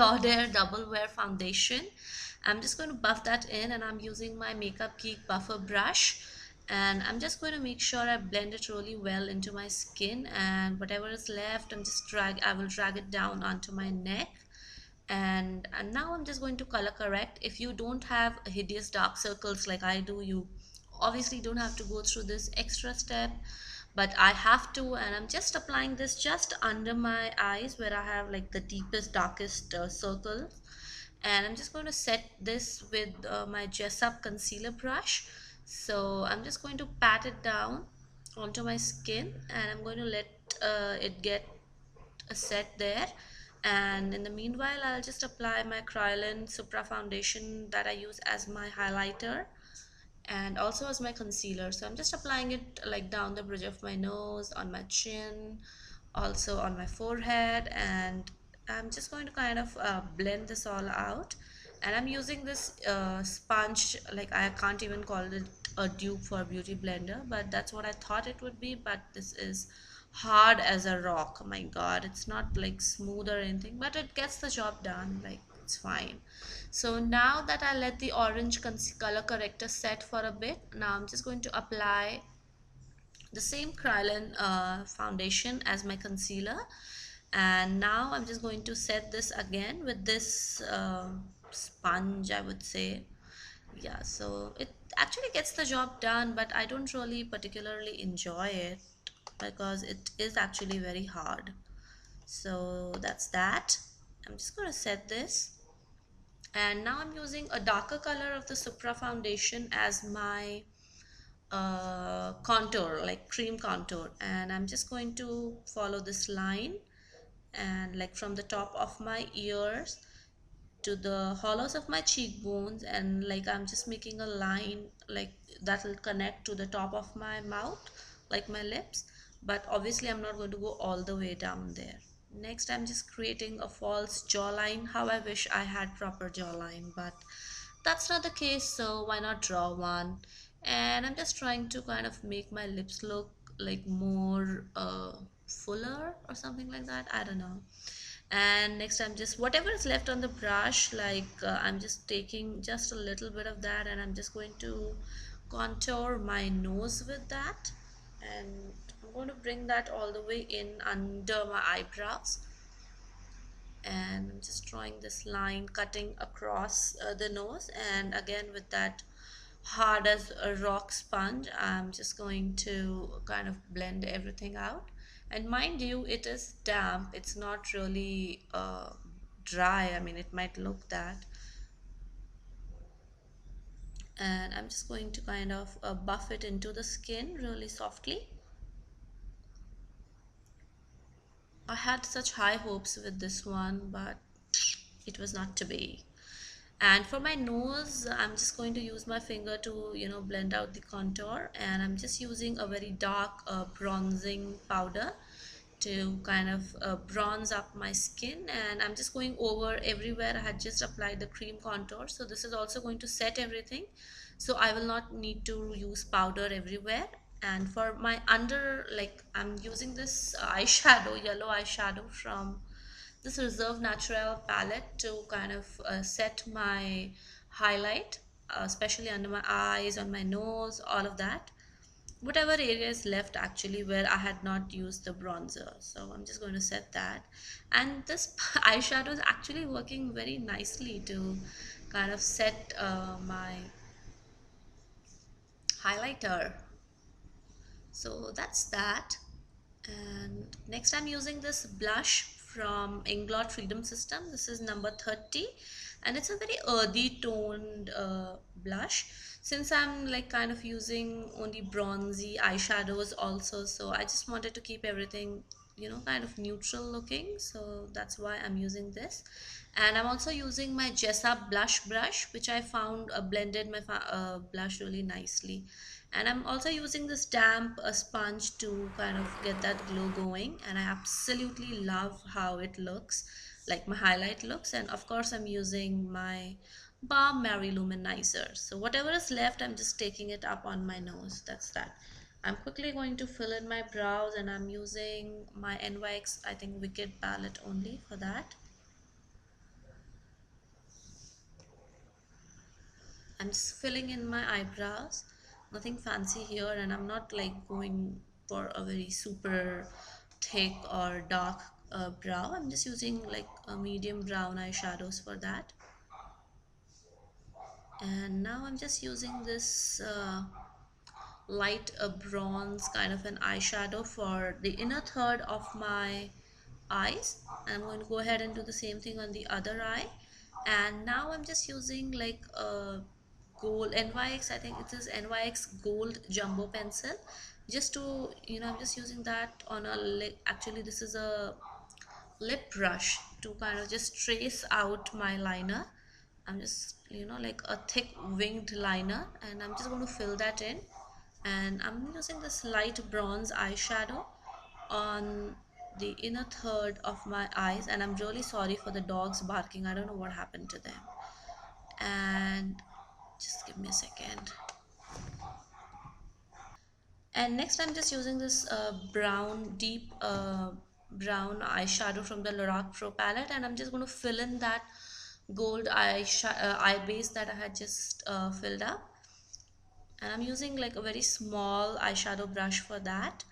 Lauder Double Wear Foundation. I'm just going to buff that in, and I'm using my Makeup Geek buffer brush, and I'm just going to make sure I blend it really well into my skin, and whatever is left I will drag it down onto my neck. And now I'm just going to color correct. If you don't have hideous dark circles like I do, you obviously don't have to go through this extra step, but I have to. And I'm just applying this just under my eyes where I have like the deepest darkest circles. And I'm just going to set this with my Jessup concealer brush. So I'm just going to pat it down onto my skin, and I'm going to let it get a set there. And in the meanwhile, I'll just apply my Kryolan Supra foundation that I use as my highlighter and also as my concealer. So I'm just applying it like down the bridge of my nose, on my chin, also on my forehead, and I'm just going to kind of blend this all out. And I'm using this sponge, like I can't even call it a dupe for beauty blender, but that's what I thought it would be. But this is hard as a rock. Oh my god, it's not like smooth or anything, but it gets the job done. Like, it's fine. So now that I let the orange color corrector set for a bit, now I'm just going to apply the same Kryolan foundation as my concealer. And now I'm just going to set this again with this sponge, I would say. Yeah, so it actually gets the job done, but I don't really particularly enjoy it because it is actually very hard. So that's that. I'm just going to set this, and now I'm using a darker color of the Supra foundation as my contour, like cream contour, and I'm just going to follow this line, and like from the top of my ears to the hollows of my cheekbones, and like I'm just making a line like that will connect to the top of my mouth, like my lips, but obviously I'm not going to go all the way down there. Next, I'm just creating a false jawline. How I wish I had proper jawline, but that's not the case, so why not draw one? And I'm just trying to kind of make my lips look like more fuller or something like that, I don't know. And next, I'm just whatever is left on the brush, like I'm just taking just a little bit of that, and I'm just going to contour my nose with that, and I'm going to bring that all the way in under my eyebrows. And I'm just drawing this line cutting across the nose, and again with that hard as a rock sponge, I'm just going to kind of blend everything out. And mind you, it is damp, it's not really dry. I mean, it might look that. And I'm just going to kind of buff it into the skin really softly. I had such high hopes with this one, but it was not to be. And for my nose, I'm just going to use my finger to, blend out the contour, and I'm just using a very dark bronzing powder to kind of bronze up my skin. And I'm just going over everywhere I had just applied the cream contour, so this is also going to set everything, so I will not need to use powder everywhere. And for my under, like I'm using this eyeshadow, yellow eyeshadow from this Reserve Natural palette to kind of set my highlight, especially under my eyes, on my nose, all of that. Whatever area is left actually where I had not used the bronzer. So I'm just going to set that. And this eyeshadow is actually working very nicely to kind of set my highlighter. So that's that. And next, I'm using this blush from Inglot Freedom System. This is number 30, and it's a very earthy toned blush. Since I'm like kind of using only bronzy eyeshadows also, so I just wanted to keep everything, kind of neutral looking, so that's why I'm using this. And I'm also using my Jessup blush brush, which I found blended my blush really nicely. And I'm also using this damp sponge to kind of get that glow going, and I absolutely love how it looks, like my highlight looks. And of course, I'm using my Balm Mary Luminizer. So whatever is left, I'm just taking it up on my nose. That's that. I'm quickly going to fill in my brows, and I'm using my NYX, I think, Wicked palette only for that. I'm just filling in my eyebrows, nothing fancy here, and I'm not like going for a very super thick or dark brow. I'm just using like a medium brown eyeshadows for that. And now I'm just using this light bronze kind of an eyeshadow for the inner third of my eyes. I'm going to go ahead and do the same thing on the other eye. And now I'm just using like a gold NYX, I think it is NYX gold jumbo pencil, just to, I'm just using that on a lip. Actually, this is a lip brush to kind of just trace out my liner. I'm just, like a thick winged liner, and I'm just going to fill that in. And I'm using this light bronze eyeshadow on the inner third of my eyes. And I'm really sorry for the dogs barking. I don't know what happened to them. And just give me a second. And next I'm just using this brown deep brown eyeshadow from the Lorac Pro palette, and I'm just going to fill in that gold eye base that I had just filled up. And I'm using like a very small eyeshadow brush for that,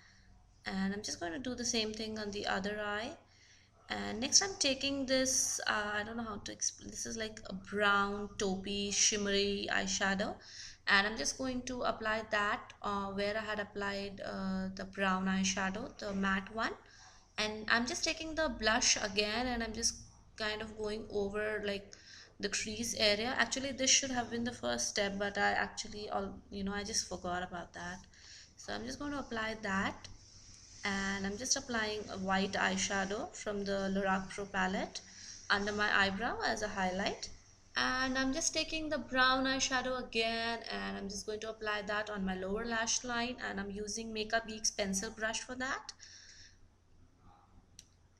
and I'm just going to do the same thing on the other eye. And next I'm taking this I don't know how to explain, this is like a brown taupey shimmery eyeshadow, and I'm just going to apply that where I had applied the brown eyeshadow, the matte one. And I'm just taking the blush again, and I'm just kind of going over like the crease area. Actually, this should have been the first step, but I actually I just forgot about that. So I'm just going to apply that, and I'm just applying a white eyeshadow from the Lorac Pro palette under my eyebrow as a highlight. And I'm just taking the brown eyeshadow again, and I'm just going to apply that on my lower lash line, and I'm using Makeup Geek's pencil brush for that.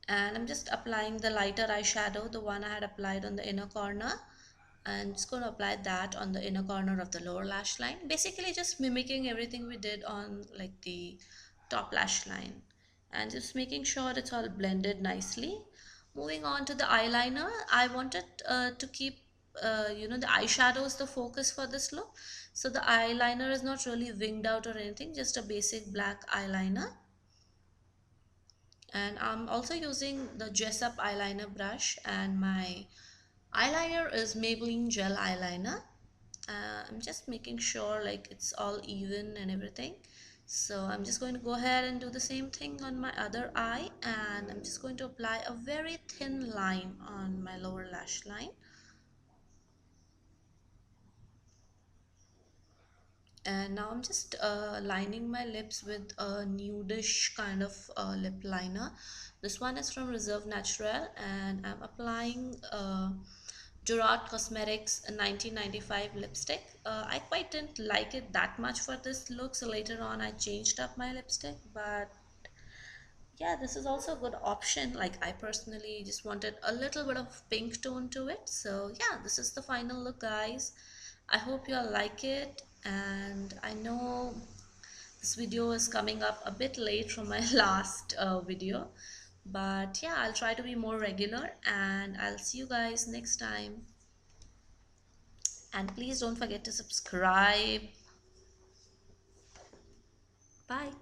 And I'm just applying the lighter eyeshadow, the one I had applied on the inner corner. I'm just going to apply that on the inner corner of the lower lash line, basically just mimicking everything we did on like the top lash line, and just making sure it's all blended nicely. Moving on to the eyeliner, I wanted to keep the eyeshadows the focus for this look, so the eyeliner is not really winged out or anything, just a basic black eyeliner. And I'm also using the Jessup eyeliner brush, and my eyeliner is Maybelline gel eyeliner. I'm just making sure like it's all even and everything. So I'm just going to go ahead and do the same thing on my other eye, and I'm just going to apply a very thin line on my lower lash line. And now I'm just lining my lips with a nudish kind of lip liner. This one is from Reserve Natural, and I'm applying Gerard Cosmetics 1995 lipstick. I quite didn't like it that much for this look, so later on I changed up my lipstick. But yeah, this is also a good option. Like, I personally just wanted a little bit of pink tone to it. So yeah, this is the final look, guys. I hope you all like it, and I know this video is coming up a bit late from my last video, but yeah, I'll try to be more regular, and I'll see you guys next time. And please don't forget to subscribe. Bye.